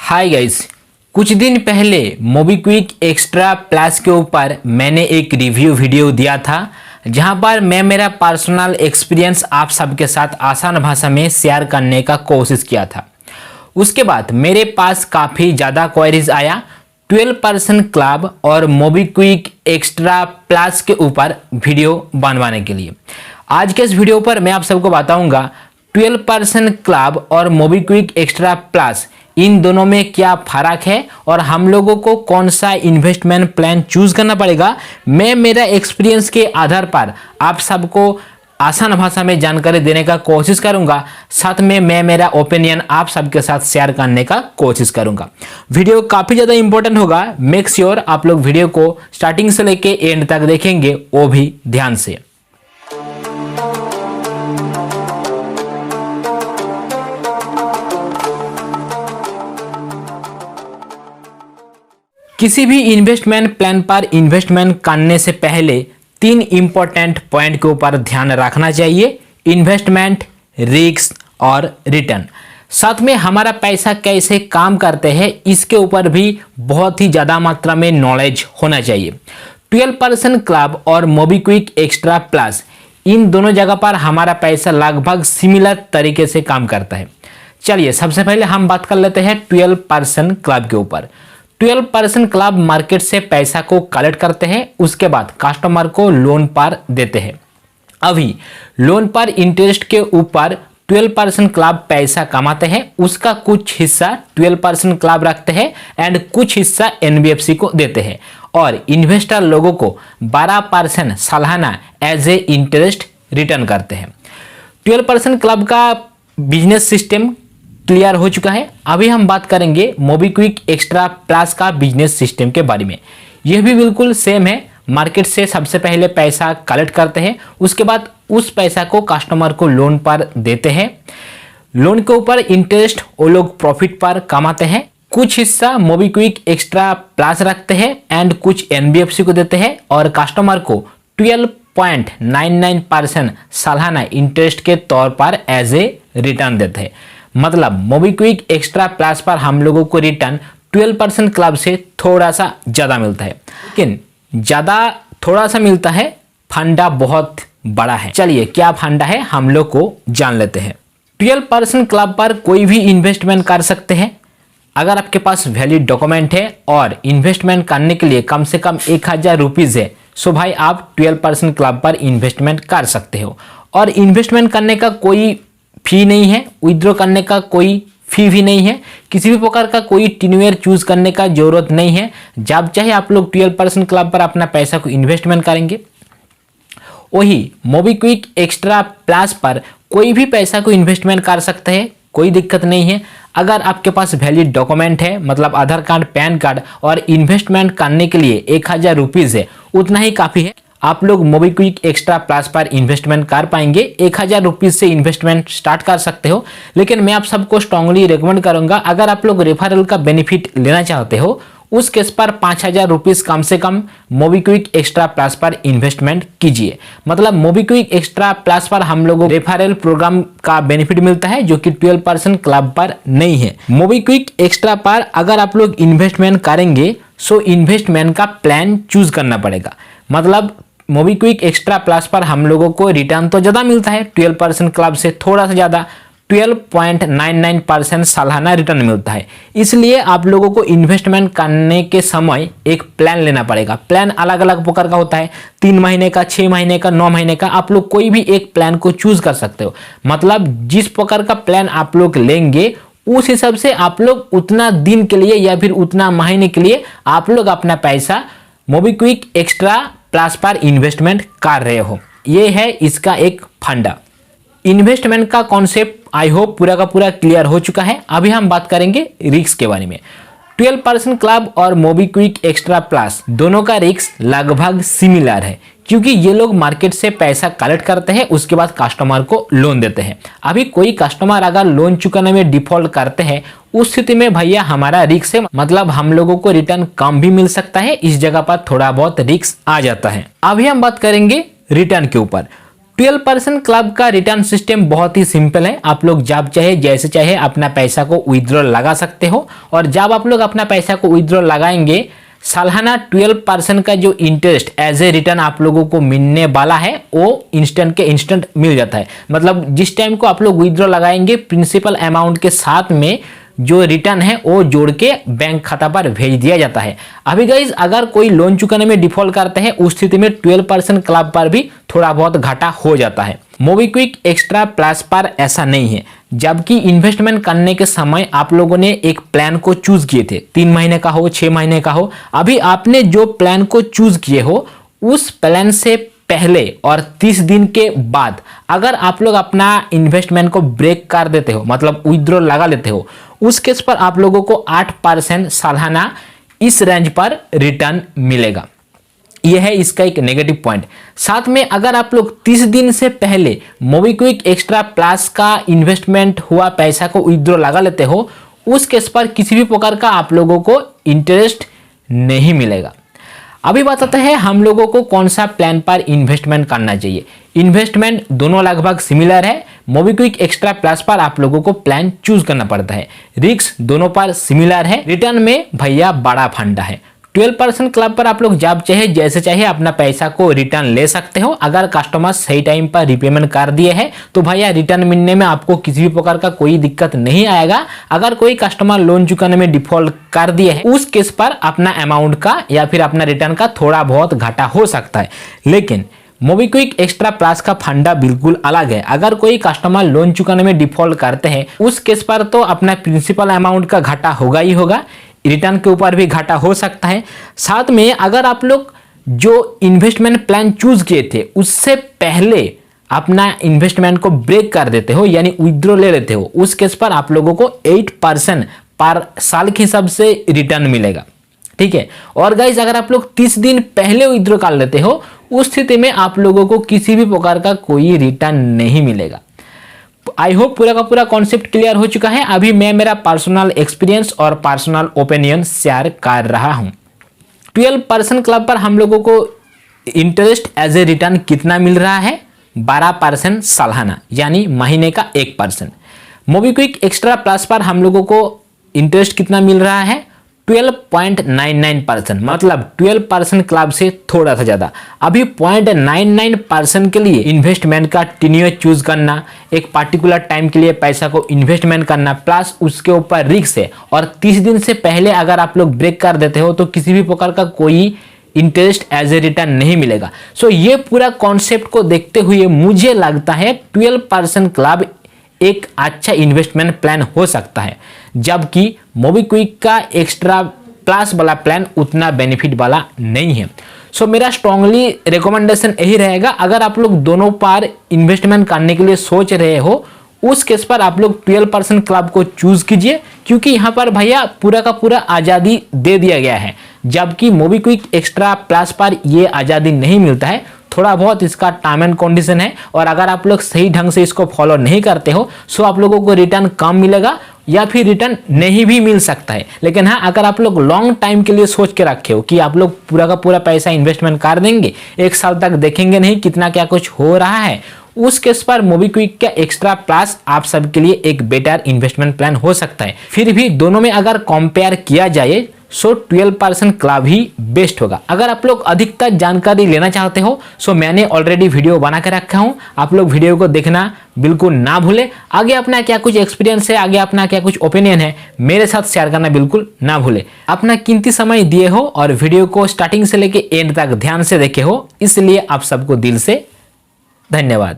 Hi guys, कुछ दिन पहले मोबीक्विक एक्स्ट्रा प्लस के ऊपर मैंने एक रिव्यू वीडियो दिया था जहां पर मैं मेरा पर्सनल एक्सपीरियंस आप सबके साथ आसान भाषा में शेयर करने का कोशिश किया था। उसके बाद मेरे पास काफ़ी ज़्यादा क्वेरीज आया 12% क्लब और मोबीक्विक एक्स्ट्रा प्लस के ऊपर वीडियो बनवाने के लिए। आज के इस वीडियो पर मैं आप सबको बताऊंगा 12% क्लब और मोबीक्विक एक्स्ट्रा प्लस इन दोनों में क्या फर्क है और हम लोगों को कौन सा इन्वेस्टमेंट प्लान चूज करना पड़ेगा। मैं मेरा एक्सपीरियंस के आधार पर आप सबको आसान भाषा में जानकारी देने का कोशिश करूंगा, साथ में मैं मेरा ओपिनियन आप सबके साथ शेयर करने का कोशिश करूंगा। वीडियो काफ़ी ज़्यादा इंपॉर्टेंट होगा, मेक श्योर आप लोग वीडियो को स्टार्टिंग से लेके एंड तक देखेंगे, वो भी ध्यान से। किसी भी इन्वेस्टमेंट प्लान पर इन्वेस्टमेंट करने से पहले 3 इंपॉर्टेंट पॉइंट के ऊपर ध्यान रखना चाहिए: इन्वेस्टमेंट, रिस्क और रिटर्न। साथ में हमारा पैसा कैसे काम करते हैं इसके ऊपर भी बहुत ही ज़्यादा मात्रा में नॉलेज होना चाहिए। 12% क्लब और मोबीक्विक एक्स्ट्रा प्लस इन दोनों जगह पर हमारा पैसा लगभग सिमिलर तरीके से काम करता है। चलिए सबसे पहले हम बात कर लेते हैं 12% क्लब के ऊपर। 12% क्लब मार्केट से पैसा को कलेक्ट करते हैं, उसके बाद कस्टमर को लोन पर देते हैं। अभी लोन पर इंटरेस्ट के ऊपर 12% क्लब पैसा कमाते हैं, उसका कुछ हिस्सा 12% क्लब रखते हैं एंड कुछ हिस्सा एनबीएफसी को देते हैं और इन्वेस्टर लोगों को 12% सालाना एज ए इंटरेस्ट रिटर्न करते हैं। 12% क्लब का बिजनेस सिस्टम क्लियर हो चुका है। अभी हम बात करेंगे मोबीक्विक एक्स्ट्रा प्लस का बिजनेस सिस्टम के बारे में। यह भी बिल्कुल सेम है। मार्केट से सबसे पहले पैसा कलेक्ट करते हैं, उसके बाद उस पैसा को कस्टमर को लोन पर देते हैं। लोन के ऊपर इंटरेस्ट वो लोग प्रॉफिट पर कमाते हैं। कुछ हिस्सा मोबीक्विक एक्स्ट्रा प्लस रखते हैं एंड कुछ एनबीएफसी को देते हैं और कस्टमर को 12.99% सालाना इंटरेस्ट के तौर पर एज ए रिटर्न देते हैं। मतलब मोबीक्विक एक्स्ट्रा प्लस पर हम लोगों को रिटर्न 12% क्लब से थोड़ा सा ज़्यादा मिलता है, लेकिन ज़्यादा थोड़ा सा मिलता है, फंडा बहुत बड़ा है। चलिए क्या फंडा है हम लोग को जान लेते हैं। 12% क्लब पर कोई भी इन्वेस्टमेंट कर सकते हैं अगर आपके पास वैलिड डॉक्यूमेंट है और इन्वेस्टमेंट करने के लिए कम से कम 1000 रुपीज़ है, सो भाई आप 12% क्लब पर इन्वेस्टमेंट कर सकते हो। और इन्वेस्टमेंट करने का कोई फी नहीं है, विड्रॉ करने का कोई फी भी नहीं है, किसी भी प्रकार का कोई टेन्योर चूज करने का जरूरत नहीं है। जब चाहे आप लोग 12% क्लब पर अपना पैसा को इन्वेस्टमेंट करेंगे। वही मोबीक्विक एक्स्ट्रा प्लस पर कोई भी पैसा को इन्वेस्टमेंट कर सकते हैं, कोई दिक्कत नहीं है। अगर आपके पास वैलिड डॉक्यूमेंट है, मतलब आधार कार्ड, पैन कार्ड, और इन्वेस्टमेंट करने के लिए 1000 रुपीज़ है, उतना ही काफ़ी है। आप लोग मोबीक्विक एक्स्ट्रा प्लस पर इन्वेस्टमेंट कर पाएंगे। 1000 रुपीज़ से इन्वेस्टमेंट स्टार्ट कर सकते हो, लेकिन मैं आप सबको स्ट्रांगली रिकमेंड करूंगा अगर आप लोग रेफरल का बेनिफिट लेना चाहते हो उस केस पर 5000 रुपीज़ कम से कम मोबीक्विक एक्स्ट्रा प्लस पर इन्वेस्टमेंट कीजिए। मतलब मोबीक्विक एक्स्ट्रा प्लस पर हम लोगों को रेफरल प्रोग्राम का बेनिफिट मिलता है जो कि 12% क्लब पर नहीं है। मोबीक्विक एक्स्ट्रा पर अगर आप लोग इन्वेस्टमेंट करेंगे सो इन्वेस्टमेंट का प्लान चूज करना पड़ेगा। मतलब मोबीक्विक एक्स्ट्रा प्लस पर हम लोगों को रिटर्न तो ज़्यादा मिलता है, 12% क्लब से थोड़ा सा ज़्यादा 12.99% सालाना रिटर्न मिलता है। इसलिए आप लोगों को इन्वेस्टमेंट करने के समय एक प्लान लेना पड़ेगा। प्लान अलग अलग प्रकार का होता है, 3 महीने का, 6 महीने का, 9 महीने का। आप लोग कोई भी एक प्लान को चूज कर सकते हो। मतलब जिस प्रकार का प्लान आप लोग लेंगे उस हिसाब से आप लोग उतना दिन के लिए या फिर उतना महीने के लिए आप लोग अपना पैसा मोबीक्विक एक्स्ट्रा प्लस पर इन्वेस्टमेंट कर रहे हो। ये है इसका एक फंडा। इन्वेस्टमेंट का कॉन्सेप्ट आई होप पूरा का पूरा क्लियर हो चुका है। अभी हम बात करेंगे रिस्क के बारे में। 12% क्लब और मोबीक्विक एक्स्ट्रा प्लस दोनों का रिस्क लगभग सिमिलर है, क्योंकि ये लोग मार्केट से पैसा कलेक्ट करते हैं, उसके बाद कस्टमर को लोन देते हैं। अभी कोई कस्टमर अगर लोन चुकाने में डिफॉल्ट करते हैं, उस स्थिति में भैया हमारा रिस्क है, मतलब हम लोगों को रिटर्न कम भी मिल सकता है। इस जगह पर थोड़ा बहुत रिस्क आ जाता है। अभी हम बात करेंगे रिटर्न के ऊपर। 12% क्लब का रिटर्न सिस्टम बहुत ही सिंपल है। आप लोग जब चाहे जैसे चाहे अपना पैसा को विथड्रॉ लगा सकते हो, और जब आप लोग अपना पैसा को विथड्रॉ लगाएंगे सालाना 12% का जो इंटरेस्ट एज ए रिटर्न आप लोगों को मिलने वाला है वो इंस्टेंट के इंस्टेंट मिल जाता है। मतलब जिस टाइम को आप लोग विथड्रॉ लगाएंगे प्रिंसिपल अमाउंट के साथ में जो रिटर्न है वो जोड़ के बैंक खाता पर भेज दिया जाता है। अभी गाइज अगर कोई लोन चुकाने में डिफॉल्ट करते हैं उस स्थिति में 12% क्लब पर भी थोड़ा बहुत घाटा हो जाता है। मोबीक्विक एक्स्ट्रा प्लस पर ऐसा नहीं है। जबकि इन्वेस्टमेंट करने के समय आप लोगों ने एक प्लान को चूज किए थे, 3 महीने का हो 6 महीने का हो, अभी आपने जो प्लान को चूज किए हो उस प्लान से पहले और 30 दिन के बाद अगर आप लोग अपना इन्वेस्टमेंट को ब्रेक कर देते हो, मतलब विथड्रॉ लगा लेते हो, उस केस पर आप लोगों को 8% सालाना इस रेंज पर रिटर्न मिलेगा। यह है इसका एक नेगेटिव पॉइंट। साथ में अगर आप लोग 30 दिन से पहले मोबीक्विक एक्स्ट्रा प्लस का इन्वेस्टमेंट हुआ पैसा को विथड्रॉ लगा लेते हो उस केस पर किसी भी प्रकार का आप लोगों को इंटरेस्ट नहीं मिलेगा। अभी बताते हैं हम लोगों को कौन सा प्लान पर इन्वेस्टमेंट करना चाहिए। इन्वेस्टमेंट दोनों लगभग सिमिलर है। मोबीक्विक एक्स्ट्रा प्लस पर आप लोगों को प्लान चूज करना पड़ता है। रिस्क दोनों पर सिमिलर है। रिटर्न में भैया बड़ा फंडा है। 12% क्लब पर आप लोग जब चाहे जैसे चाहे अपना पैसा को रिटर्न ले सकते हो। अगर कस्टमर सही टाइम पर रिपेमेंट कर दिए हैं तो भैया रिटर्न मिलने में आपको किसी भी प्रकार का कोई दिक्कत नहीं आएगा। अगर कोई कस्टमर लोन चुकाने में डिफॉल्ट कर दिए है उस केस पर अपना अमाउंट का या फिर अपना रिटर्न का थोड़ा बहुत घाटा हो सकता है। लेकिन मोबीक्विक एक्स्ट्रा प्लस का फंडा बिल्कुल अलग है। अगर कोई कस्टमर लोन चुकाने में डिफॉल्ट करते हैं उस केस पर तो अपना प्रिंसिपल अमाउंट का घाटा होगा ही होगा, रिटर्न के ऊपर भी घाटा हो सकता है। साथ में अगर आप लोग जो इन्वेस्टमेंट प्लान चूज किए थे उससे पहले अपना इन्वेस्टमेंट को ब्रेक कर देते हो यानी विथड्रॉ ले लेते हो उस केस पर आप लोगों को 8% पर साल के हिसाब से रिटर्न मिलेगा। ठीक है। और गाइज अगर आप लोग 30 दिन पहले विथड्रॉ कर लेते हो उस स्थिति में आप लोगों को किसी भी प्रकार का कोई रिटर्न नहीं मिलेगा। आई होप पूरा का पूरा कॉन्सेप्ट क्लियर हो चुका है। अभी मैं मेरा पर्सनल एक्सपीरियंस और पर्सनल ओपिनियन शेयर कर रहा हूं। 12% क्लब पर हम लोगों को इंटरेस्ट एज ए रिटर्न कितना मिल रहा है? 12% सालाना यानी महीने का 1%। मोबीक्विक एक्स्ट्रा प्लस पर हम लोगों को इंटरेस्ट कितना मिल रहा है? 12.99%, मतलब 12% क्लब से थोड़ा सा ज्यादा। अभी 0.99% के लिए इन्वेस्टमेंट का टेन्योर चूज करना, एक पर्टिकुलर टाइम के लिए पैसा को इन्वेस्टमेंट करना, प्लस उसके ऊपर रिस्क है। और 30 दिन से पहले अगर आप लोग ब्रेक कर देते हो तो किसी भी प्रकार का कोई इंटरेस्ट एज ए रिटर्न नहीं मिलेगा। सो ये पूरा कॉन्सेप्ट को देखते हुए मुझे लगता है 12% क्लब एक अच्छा इन्वेस्टमेंट प्लान हो सकता है, जबकि मोबीक्विक का एक्स्ट्रा प्लस वाला प्लान उतना बेनिफिट वाला नहीं है। सो मेरा स्ट्रांगली रिकमेंडेशन यही रहेगा, अगर आप लोग दोनों पर इन्वेस्टमेंट करने के लिए सोच रहे हो उस केस पर आप लोग 12% क्लब को चूज कीजिए, क्योंकि यहाँ पर भैया पूरा का पूरा आज़ादी दे दिया गया है, जबकि मोबीक्विक एक्स्ट्रा प्लस पर ये आज़ादी नहीं मिलता है। थोड़ा बहुत इसका टर्म एंड कंडीशन है, और अगर आप लोग सही ढंग से इसको फॉलो नहीं करते हो सो आप लोगों को रिटर्न कम मिलेगा या फिर रिटर्न नहीं भी मिल सकता है। लेकिन हाँ, अगर आप लोग लॉन्ग टाइम के लिए सोच के रखे हो कि आप लोग पूरा का पूरा पैसा इन्वेस्टमेंट कर देंगे, 1 साल तक देखेंगे नहीं कितना क्या कुछ हो रहा है, उस केस पर मोबीक्विक का एक्स्ट्रा प्लस आप सबके लिए एक बेटर इन्वेस्टमेंट प्लान हो सकता है। फिर भी दोनों में अगर कंपेयर किया जाए सो 12% क्लब ही बेस्ट होगा। अगर आप लोग अधिकतर जानकारी लेना चाहते हो सो मैंने ऑलरेडी वीडियो बना के रखा हूं, आप लोग वीडियो को देखना बिल्कुल ना भूले। आगे अपना क्या कुछ एक्सपीरियंस है, आगे अपना क्या कुछ ओपिनियन है मेरे साथ शेयर करना बिल्कुल ना भूले। अपना कीमती समय दिए हो और वीडियो को स्टार्टिंग से लेके एंड तक ध्यान से देखे हो, इसलिए आप सबको दिल से धन्यवाद।